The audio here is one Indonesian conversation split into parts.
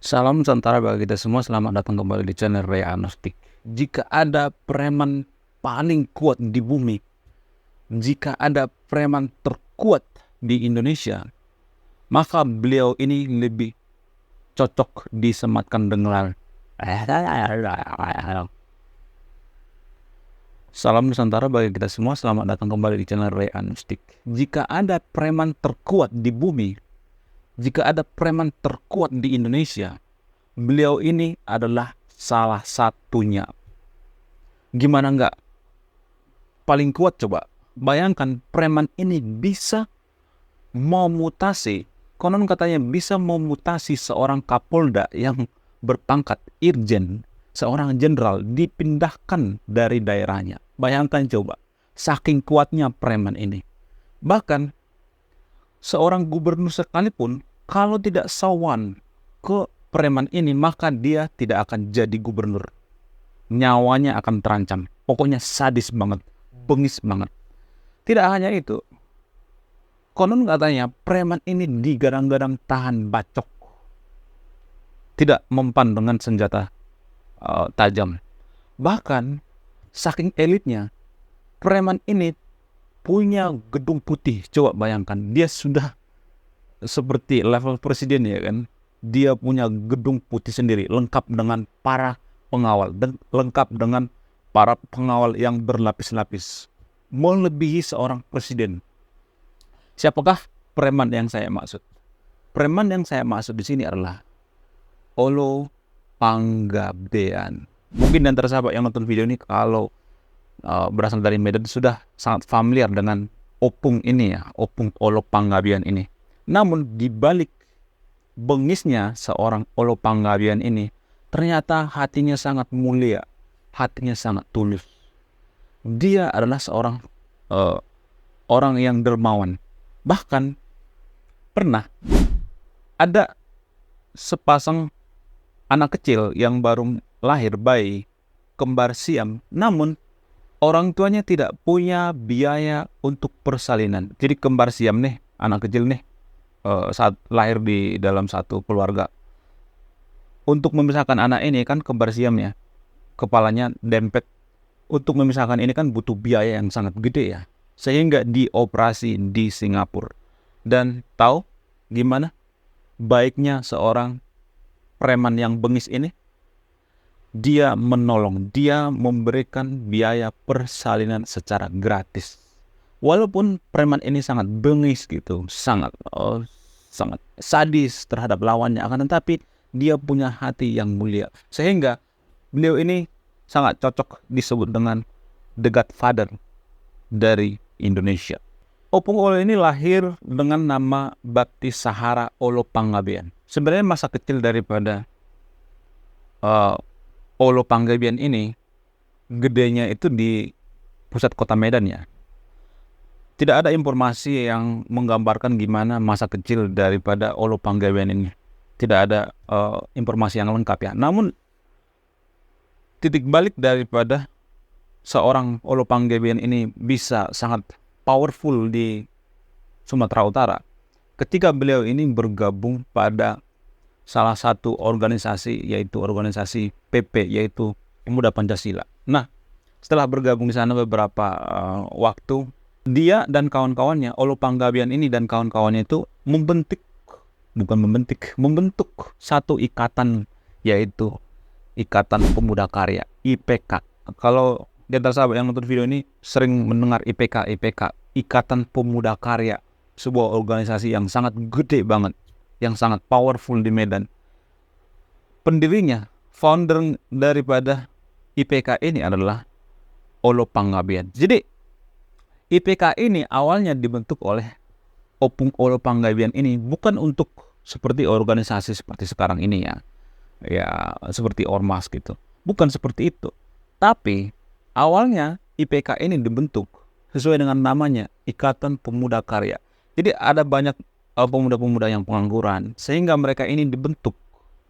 Salam Nusantara bagi kita semua, selamat datang kembali di channel Ray Agnostik. Jika ada preman paling kuat di bumi, jika ada preman terkuat di Indonesia, maka beliau ini lebih cocok disematkan dengan Salam Nusantara bagi kita semua, selamat datang kembali di channel Ray Agnostik. Jika ada preman terkuat di bumi, jika ada preman terkuat di Indonesia, beliau ini adalah salah satunya. Gimana nggak paling kuat coba? Bayangkan preman ini bisa memutasi, konon katanya bisa memutasi seorang kapolda yang berpangkat irjen, seorang jenderal dipindahkan dari daerahnya. Bayangkan coba, saking kuatnya preman ini. Bahkan seorang gubernur sekalipun kalau tidak sawan ke preman ini, maka dia tidak akan jadi gubernur. Nyawanya akan terancam. Pokoknya sadis banget, bengis banget. Tidak hanya itu, konon katanya preman ini digadang-gadang tahan bacok, tidak mempan dengan senjata tajam. Bahkan saking elitnya, preman ini punya gedung putih. Coba bayangkan, dia sudah seperti level presiden ya kan. Dia punya gedung putih sendiri, lengkap dengan para pengawal dan lengkap dengan para pengawal yang berlapis-lapis, melebihi seorang presiden. Siapakah preman yang saya maksud? Preman yang saya maksud di sini adalah Olo Panggabean. Mungkin dan sahabat yang nonton video ini kalau berasal dari Medan sudah sangat familiar dengan opung ini ya, opung Olo Panggabean ini. Namun di balik bengisnya seorang Olo Panggabean ini, ternyata hatinya sangat mulia, hatinya sangat tulus. Dia adalah seorang orang yang dermawan. Bahkan pernah ada sepasang anak kecil yang baru lahir, bayi, kembar siam, namun orang tuanya tidak punya biaya untuk persalinan. Jadi kembar siam nih, anak kecil nih, saat lahir di dalam satu keluarga. Untuk memisahkan anak ini kan kembar siamnya, kepalanya dempet. Untuk memisahkan ini kan butuh biaya yang sangat gede ya. Sehingga dioperasi di Singapura. Dan tahu gimana baiknya seorang preman yang bengis ini? Dia menolong, dia memberikan biaya persalinan secara gratis. Walaupun preman ini sangat bengis gitu, sangat sadis terhadap lawannya, akan tetapi dia punya hati yang mulia. Sehingga beliau ini sangat cocok disebut dengan The Godfather dari Indonesia. Opung Olo ini lahir dengan nama baptis Sahara Olo Panggabean. Sebenarnya masa kecil daripada Olo Panggabean ini, gedenya itu di pusat kota Medan ya. Tidak ada informasi yang menggambarkan gimana masa kecil daripada Olo Panggabean ini. Tidak ada informasi yang lengkap ya. Namun titik balik daripada seorang Olo Panggabean ini bisa sangat powerful di Sumatera Utara ketika beliau ini bergabung pada salah satu organisasi, yaitu organisasi PP, yaitu Pemuda Pancasila. Nah, setelah bergabung di sana beberapa waktu, dia dan kawan-kawannya, Olo Panggabean ini dan kawan-kawannya itu membentuk satu ikatan, yaitu Ikatan Pemuda Karya, IPK. Kalau di antara sahabat yang nonton video ini sering mendengar IPK, Ikatan Pemuda Karya, sebuah organisasi yang sangat gede banget, yang sangat powerful di Medan. Pendirinya, founder daripada IPK ini adalah Olo Panggabean. Jadi IPK ini awalnya dibentuk oleh Opung Olo Panggabean ini bukan untuk seperti organisasi seperti sekarang ini ya. Ya, seperti ormas gitu. Bukan seperti itu. Tapi awalnya IPK ini dibentuk sesuai dengan namanya, Ikatan Pemuda Karya. Jadi ada banyak pemuda-pemuda yang pengangguran, sehingga mereka ini dibentuk.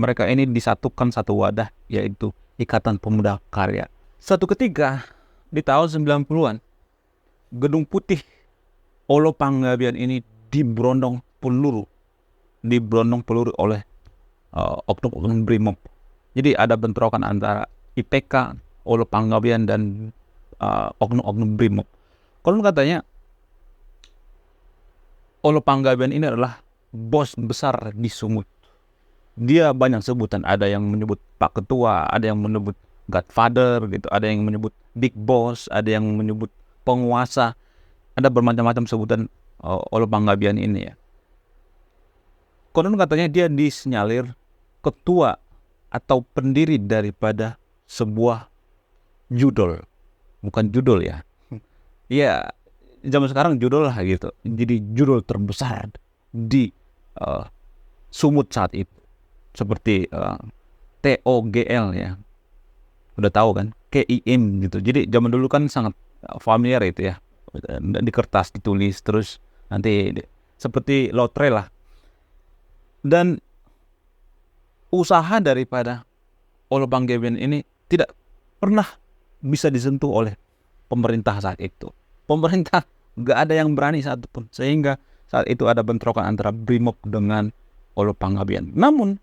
Mereka ini disatukan satu wadah, yaitu Ikatan Pemuda Karya. Suatu ketika di tahun 90-an, Gedung Putih Olo Panggabean ini diberondong peluru oleh oknum-oknum BRIMOB. Jadi ada bentrokan antara IPK, Olo Panggabean dan oknum-oknum BRIMOB. Konon katanya Olo Panggabean ini adalah bos besar di Sumut. Dia banyak sebutan, ada yang menyebut Pak Ketua, ada yang menyebut Godfather gitu, ada yang menyebut Big Boss, ada yang menyebut penguasa, ada bermacam-macam sebutan Olo Panggabean ini ya. Konon katanya dia disinyalir ketua atau pendiri daripada sebuah judol, bukan judol ya. Iya, zaman sekarang judol lah gitu. Jadi judol terbesar di Sumut saat itu, seperti TOGL ya. Udah tahu kan, KIM gitu. Jadi zaman dulu kan sangat familiar itu ya. Di kertas ditulis terus nanti seperti lotre lah. Dan usaha daripada Olo Panggabean ini tidak pernah bisa disentuh oleh pemerintah saat itu. Pemerintah nggak ada yang berani satupun, sehingga saat itu ada bentrokan antara BRIMOB dengan Olo Panggabean. Namun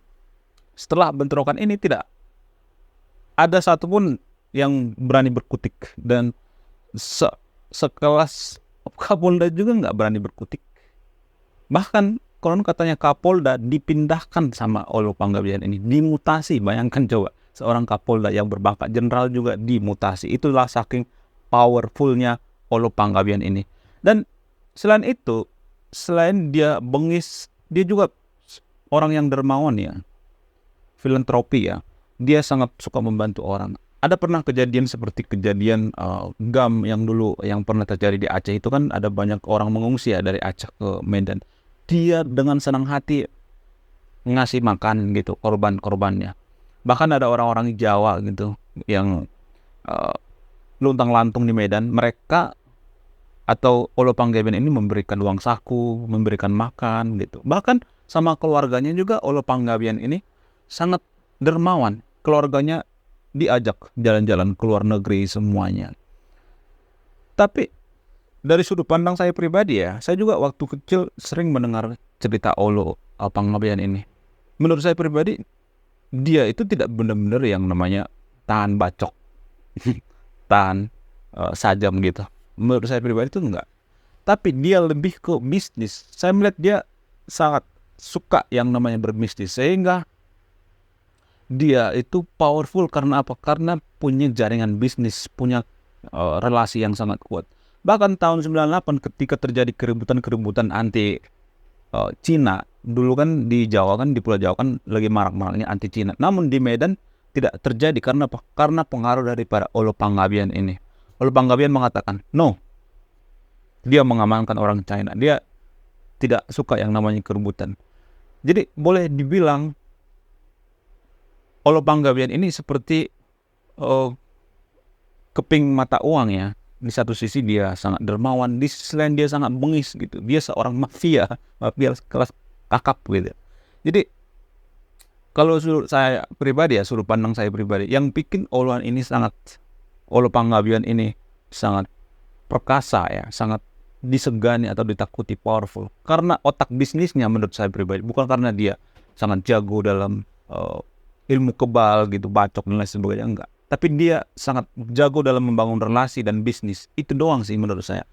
setelah bentrokan ini tidak ada satupun yang berani berkutik, dan sekelas Kapolda juga nggak berani berkutik. Bahkan konon katanya Kapolda dipindahkan sama Olo Panggabean ini, dimutasi. Bayangkan coba, seorang Kapolda yang berpangkat jenderal juga dimutasi. Itulah saking powerfulnya Olo Panggabean ini. Dan selain itu, selain dia bengis, dia juga orang yang dermawan ya, filantropi ya. Dia sangat suka membantu orang. Ada pernah kejadian seperti kejadian GAM yang dulu yang pernah terjadi di Aceh itu kan, ada banyak orang mengungsi ya dari Aceh ke Medan. Dia dengan senang hati ngasih makan gitu korban-korbannya. Bahkan ada orang-orang Jawa gitu yang luntang-lantung di Medan, mereka atau Olo Panggabean ini memberikan uang saku, memberikan makan gitu. Bahkan sama keluarganya juga Olo Panggabean ini sangat dermawan. Keluarganya diajak jalan-jalan ke luar negeri semuanya. Tapi dari sudut pandang saya pribadi ya, saya juga waktu kecil sering mendengar cerita Olo Panggabean ini. Menurut saya pribadi, dia itu tidak benar-benar yang namanya tahan bacok, tahan sajam gitu. Menurut saya pribadi itu enggak. Tapi dia lebih ke bisnis. Saya melihat dia sangat suka yang namanya berbisnis, sehingga dia itu powerful karena apa? Karena punya jaringan bisnis, punya relasi yang sangat kuat. Bahkan tahun 98 ketika terjadi keributan-keributan anti Cina, dulu kan di Jawa kan, di Pulau Jawa kan lagi marak-maraknya anti Cina. Namun di Medan tidak terjadi karena apa? Karena pengaruh daripada Olo Panggabean ini. Olo Panggabean mengatakan, no, dia mengamankan orang China. Dia tidak suka yang namanya keributan. Jadi boleh dibilang Olo Panggabean ini seperti keping mata uang ya. Di satu sisi dia sangat dermawan, di sisi lain dia sangat bengis gitu. Dia seorang mafia kelas kakap gitu. Jadi kalau sudut saya pribadi ya, sudut pandang saya pribadi, yang bikin Olo Panggabean ini sangat perkasa ya, sangat disegani atau ditakuti, powerful, karena otak bisnisnya menurut saya pribadi, bukan karena dia sangat jago dalam ilmu kebal gitu, bacok dan lain sebagainya, enggak. Tapi dia sangat jago dalam membangun relasi dan bisnis. Itu doang sih menurut saya.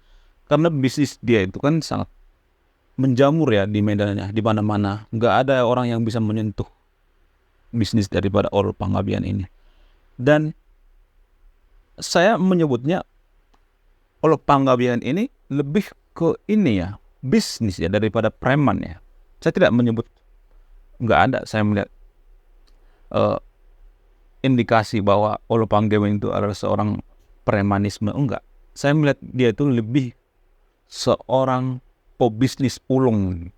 Karena bisnis dia itu kan sangat menjamur ya di medannya, di mana-mana. Nggak ada orang yang bisa menyentuh bisnis daripada Olo Panggabean ini. Dan saya menyebutnya Olo Panggabean ini lebih ke ini ya, bisnis ya, daripada preman ya. Saya tidak menyebut, nggak ada saya melihat indikasi bahwa Olo Panggabean itu adalah seorang premanisme, enggak. Saya melihat dia itu lebih seorang pebisnis ulung.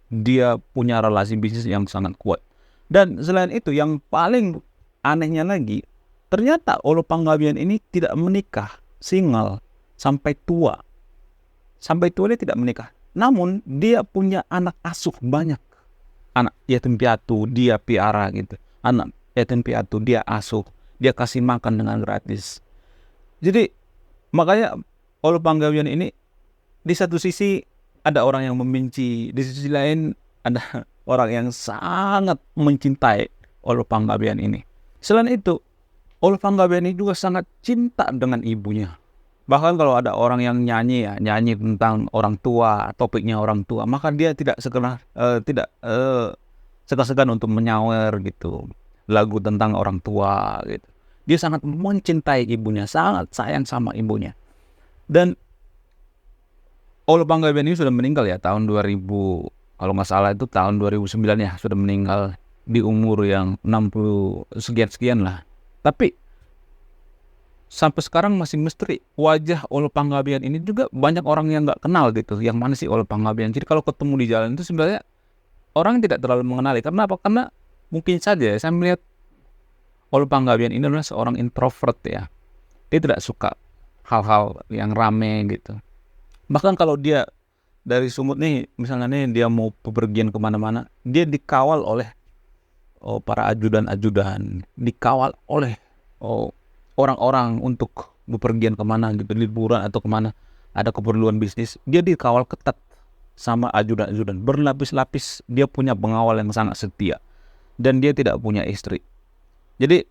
Dia punya relasi bisnis yang sangat kuat. Dan selain itu, yang paling anehnya lagi, ternyata Olo Panggabean ini tidak menikah, single sampai tua. Sampai tua dia tidak menikah. Namun dia punya anak asuh banyak. Anak yatim piatu dia piara gitu. Anak yatim piatu dia asuh, dia kasih makan dengan gratis. Jadi makanya Olo Panggabean ini di satu sisi ada orang yang membenci, di sisi lain ada orang yang sangat mencintai Olo Panggabean ini. Selain itu, Olo Panggabean ini juga sangat cinta dengan ibunya. Bahkan kalau ada orang yang nyanyi tentang orang tua, topiknya orang tua, maka dia tidak segan-segan untuk menyawer gitu lagu tentang orang tua gitu. Dia sangat mencintai ibunya, sangat sayang sama ibunya. Dan Olo Panggabean ini sudah meninggal ya tahun 2000, kalau nggak salah itu tahun 2009 ya, sudah meninggal di umur yang 60 sekian lah. Tapi sampai sekarang masih misteri wajah Olo Panggabean ini, juga banyak orang yang nggak kenal gitu, yang mana sih Olo Panggabean. Jadi kalau ketemu di jalan itu sebenarnya orang tidak terlalu mengenali. Karena apa? Karena mungkin saja saya melihat Olo Panggabean ini adalah seorang introvert ya. Dia tidak suka hal-hal yang rame gitu. Bahkan kalau dia dari Sumut nih, misalnya nih dia mau bepergian kemana-mana, dia dikawal oleh para ajudan-ajudan, dikawal oleh orang-orang untuk bepergian kemana gitu, liburan atau kemana, ada keperluan bisnis, dia dikawal ketat sama ajudan-ajudan, berlapis-lapis. Dia punya pengawal yang sangat setia, dan dia tidak punya istri. Jadi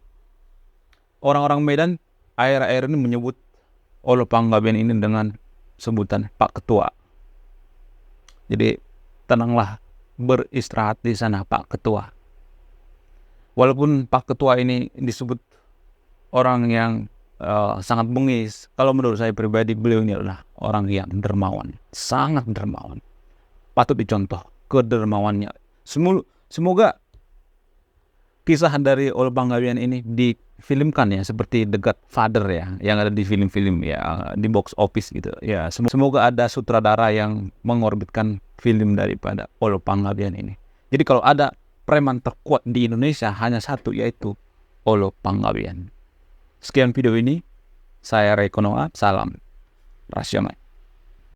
orang-orang Medan akhir-akhir ini menyebut Olo Panggabean ini dengan sebutan Pak Ketua. Jadi tenanglah, beristirahat di sana Pak Ketua. Walaupun Pak Ketua ini disebut orang yang sangat bengis, kalau menurut saya pribadi beliau ini adalah orang yang dermawan, sangat dermawan. Patut dicontoh kedermawannya. Semoga kisah dari Olo Panggabean ini difilmkan ya, seperti The Godfather ya, yang ada di film-film ya, di box office gitu ya. Semoga ada sutradara yang mengorbitkan film daripada Olo Panggabean ini. Jadi kalau ada preman terkuat di Indonesia hanya satu, yaitu Olo Panggabean. Sekian video ini, saya Ray Konoha, salam rasional.